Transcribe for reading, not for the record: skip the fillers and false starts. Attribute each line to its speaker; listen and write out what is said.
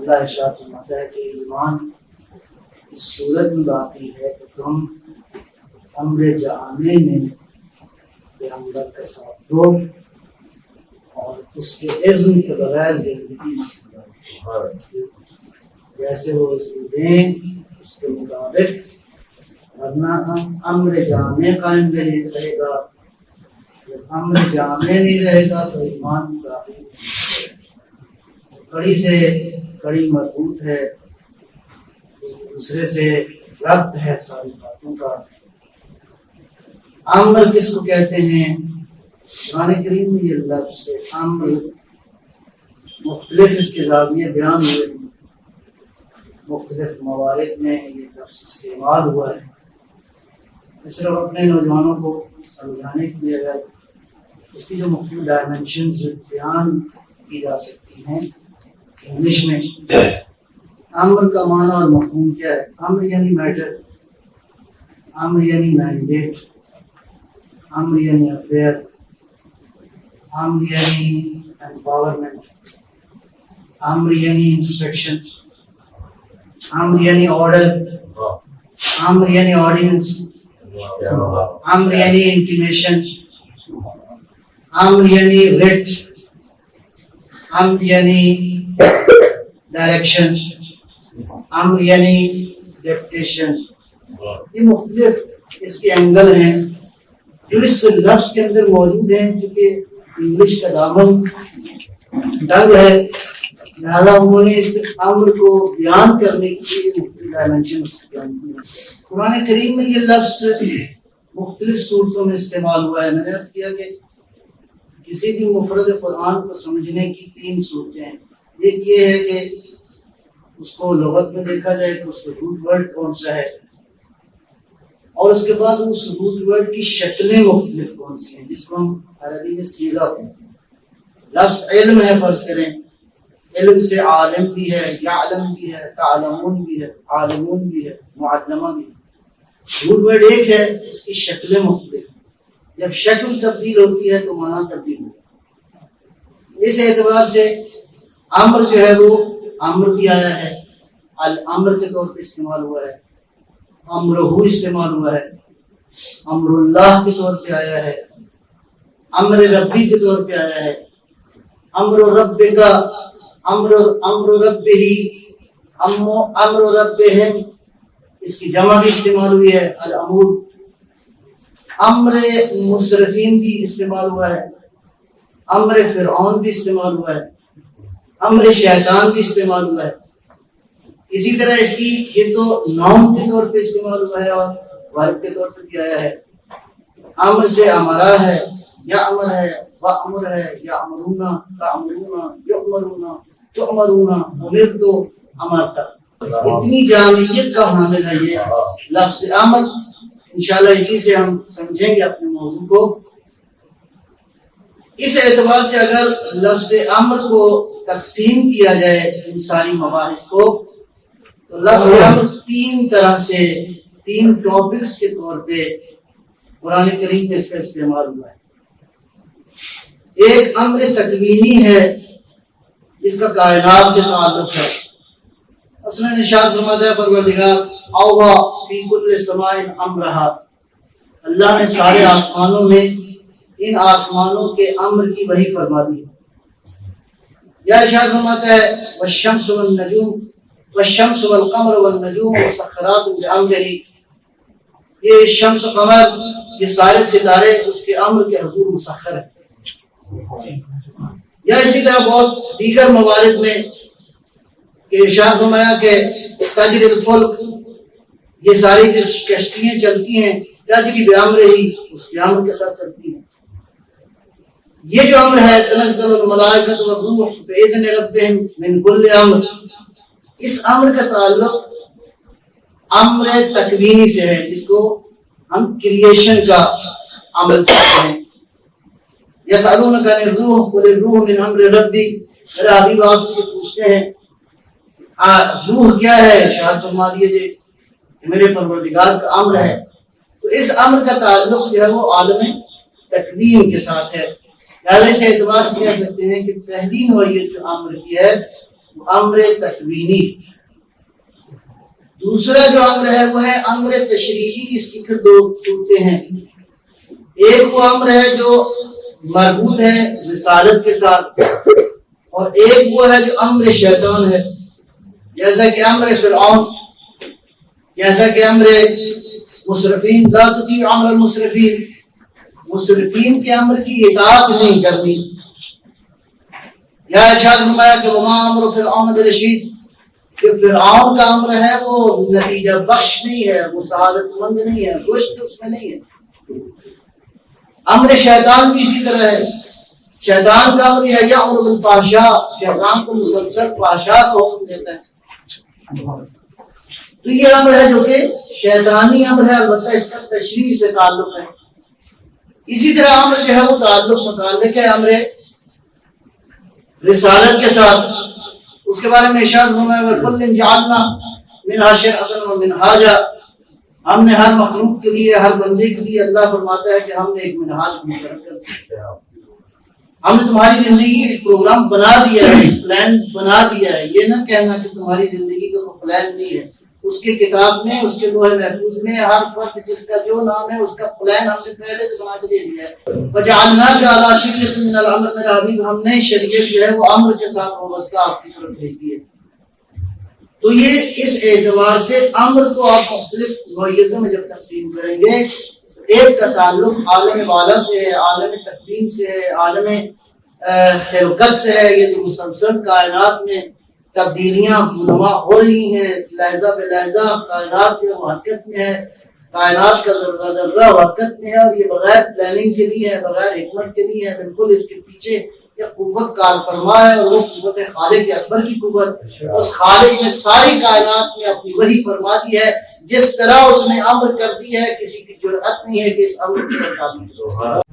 Speaker 1: اللہ ارشاد فرماتا ہے کہ ایمان اس صورت میں باقی ہے کہ تم امر جامع میں پیغمبر کا ساتھ دو اور اس کے اذن کے بغیر زندگی جیسے وہ اذن دیں اس کے مطابق، ورنہ امر جامع قائم رہے گا. جب امر جامع نہیں رہے گا تو ایمان باقی نہیں. کڑی سے کڑی مربوط ہے، دوسرے سے ربط ہے ساری باتوں کا. امر کس کو کہتے ہیں؟ قرآن کریم میں یہ لفظ امر مختلف اس کے زاویے بیان ہوئے ہیں، مختلف موارد میں یہ لفظ استعمال ہوا ہے. میں صرف اپنے نوجوانوں کو سمجھانے کے لیے اگر اس کی جو مختلف ڈائمنشنز بیان کی جا سکتی ہیں انگلش میں. امر کا معنی اور مفہوم کیا ہے؟ امر یعنی میٹر، امر یعنی مینڈیٹ، امر یعنی افیئر، امر یعنی امپاورمنٹ، امر یعنی انسٹرکشن، امر یعنی آرڈر، امر یعنی آرڈیننس، امر یعنی انٹیمیشن، امر یعنی ریٹ، امر یعنی ڈائریکشن، امر یعنی ڈیپٹیشن. یہ مختلف اس کے اینگل ہیں جو اس لفظ کے اندر موجود ہیں. چونکہ انگلش کا دامن دنگ ہے لہذا انہوں نے اس امر کو بیان کرنے کے لیے مختلف ڈائمنشن بیان کی. قرآن کریم میں یہ لفظ مختلف صورتوں میں استعمال ہوا ہے. میں نے عرض کیا کہ کسی بھی مفرد قرآن کو سمجھنے کی 3 صورتیں ہیں. ایک یہ ہے کہ اس کو لغت میں دیکھا جائے کہ اس کا روٹ ورڈ کون سا ہے، اور اس کے بعد اس روٹ ورڈ کی شکلیں مختلف کون سی ہیں جس کو ہم عربی میں صیغہ کہتے ہیں. لفظ علم ہے، فرض کریں علم سے عالم بھی ہے، یعلم بھی ہے، تعلمون بھی ہے، عالمون بھی ہے، معلمہ بھی ہے. روٹ ورڈ ایک ہے، اس کی شکلیں مختلف ہیں. جب شکل تبدیل ہوتی ہے تو معنی تبدیل ہوتا ہے. اس اعتبار سے امر جو ہے وہ امر بھی آیا ہے، الامر کے طور پہ استعمال ہوا ہے، امرہو استعمال ہوا ہے، امر اللہ کے طور پہ آیا ہے، امر ربی کے طور پہ آیا ہے، امر رب کا، امر رب ہی، امر ربہم اس کی جمع بھی استعمال ہوئی ہے الامور. امر مصرفین بھی استعمال ہوا ہے، امر فرعون بھی استعمال ہوا ہے، امر شیطان بھی استعمال ہوا ہے. اسی طرح اس کی یہ تو نام کے طور پہ استعمال ہوا ہے اور ورب کے طور پہ بھی آیا ہے. امر سے امرا ہے، یا امر ہے، وامر ہے، یا امرونا، تامرونا، یؤمرونا، تؤمرونا، امرتو، امرتا. اتنی جامعیت کا حامل ہے یہ لفظ امر. انشاءاللہ اسی سے ہم سمجھیں گے اپنے موضوع کو. اس اعتبار سے اگر لفظ امر کو تقسیم کیا جائے ان ساری مباحث کو تو لفظ امر 3 طرح سے 3 ٹاپکس کے طور پہ قرآن کریم میں اس کا استعمال ہوا ہے. ایک امر تکوینی ہے جس کا کائنات سے تعلق ہے. اصلا ارشاد فرماتا ہے پروردگار اوحا فی کل سماء امرہا، اللہ نے سارے آسمانوں میں ان آسمانوں کے امر کی وحی فرما دی. یا ارشاد فرماتا ہے والشمس والنجوم والشمس والقمر والنجوم مسخرات بامرہ، یہ شمس و قمر یہ سارے ستارے اس کے امر کے حضور مسخر ہیں. یا اسی طرح بہت دیگر موارد میں کہ ارشاد فرمایا کہ تجری الفلک، یہ ساری جو کشتیاں چلتی ہیں تجری بامرہ ہی اس کے امر کے ساتھ چلتی ہیں. یہ جو امر ہے تنزل الملائکۃ والروح باذن ربہم من کل امر، اس امر کا تعلق امر تکوینی سے ہے جس کو ہم کریشن کا عمل کہتے ہیں. یسألونک عن الروح قل الروح من امر ربی، میرے حبیب آپ سے یہ پوچھتے ہیں روح کیا ہے، ارشاد فرما دیجیے کہ میرے پروردگار کا امر ہے. تو اس امر کا تعلق جو ہے وہ عالم تکوین کے ساتھ ہے. لہٰذا اس اعتبار سے کہہ سکتے ہیں کہ پہلی نوعیت جو امر کی ہے امر تکوینی. دوسرا جو امر ہے وہ ہے امر تشریعی. اس کی پھر دو صورتیں ہیں. ایک وہ امر ہے جو مربوط ہے رسالت کے ساتھ، اور ایک وہ ہے جو امر شیطان ہے، جیسا کہ امر فرعون، جیسا کہ امر مسرفین. لا تطیعوا امر المسرفین، مسرفین کے امر کی اطاعت نہیں کرنی. یا ارشاد فرمایا کہ وما امر فرعون برشید، کہ فرعون کا امر ہے وہ نتیجہ بخش نہیں ہے، وہ سعادت مند نہیں ہے، رشد اس میں نہیں ہے. امر شیطان بھی اسی طرح ہے. شیطان کا امر ہے یامر بالفحشاء، شیطان کو مسلسل فحشاء کا حکم دیتا ہے. تو یہ امر ہے جو کہ شیطانی امر ہے، البتہ اس کا تشریع سے تعلق ہے. اسی طرح امر جو ہے وہ متعلق ہے امر رسالت کے ساتھ. اس کے بارے میں ارشاد فرمایا وَكُلٍّ جَعَلْنَا مِنْهَا شِرْعَةً وَمِنْهَاجًا، ہم نے ہر مخلوق کے لیے، ہر بندے کے لیے، اللہ فرماتا ہے کہ ہم نے ایک منہاج کو مقرر کر دیا. ہم نے تمہاری زندگی ایک پروگرام بنا دیا ہے، ایک پلان بنا دیا ہے. یہ نہ کہنا کہ تمہاری زندگی کا کوئی پلان نہیں ہے. اس کے کتاب میں، اس کے لوح محفوظ میں ہر فرد جس کا جو نام ہے اس کا پلان ہم نے پہلے سے بنا کے دے دیا ہے. وَجَعَلْنَاكَ عَلَىٰ شَرِيعَةٍ مِّنَ الْأَمْرِ، میرے حبیب ہم نے شریعت جو ہے وہ امر کے ساتھ وابستہ آپ کی طرف بھیج دی ہے. تو یہ اس اعتبار سے امر کو آپ مختلف نوعیتوں میں جب تقسیم کریں گے، ایک کا تعلق عالم والا سے ہے، عالم تکوین سے ہے، عالم خلقت سے ہے. یہ جو مسلسل کائنات میں تبدیلیاں نما ہو رہی ہیں، لحظہ بے لحظہ کائنات جو حرکت میں ہے، کائنات کا ذرہ ذرہ حرکت میں ہے، اور یہ بغیر پلاننگ کے لیے ہے، بغیر حکمت کے لیے ہے. بالکل اس کے پیچھے ایک قوت کار فرما ہے، اور وہ قوت خالق اکبر کی قوت. اس خالق نے ساری کائنات میں اپنی وحی فرما دی ہے. جس طرح اس نے امر کر دی ہے، کسی کی جرأت نہیں ہے کہ اس امر کی سرکاری.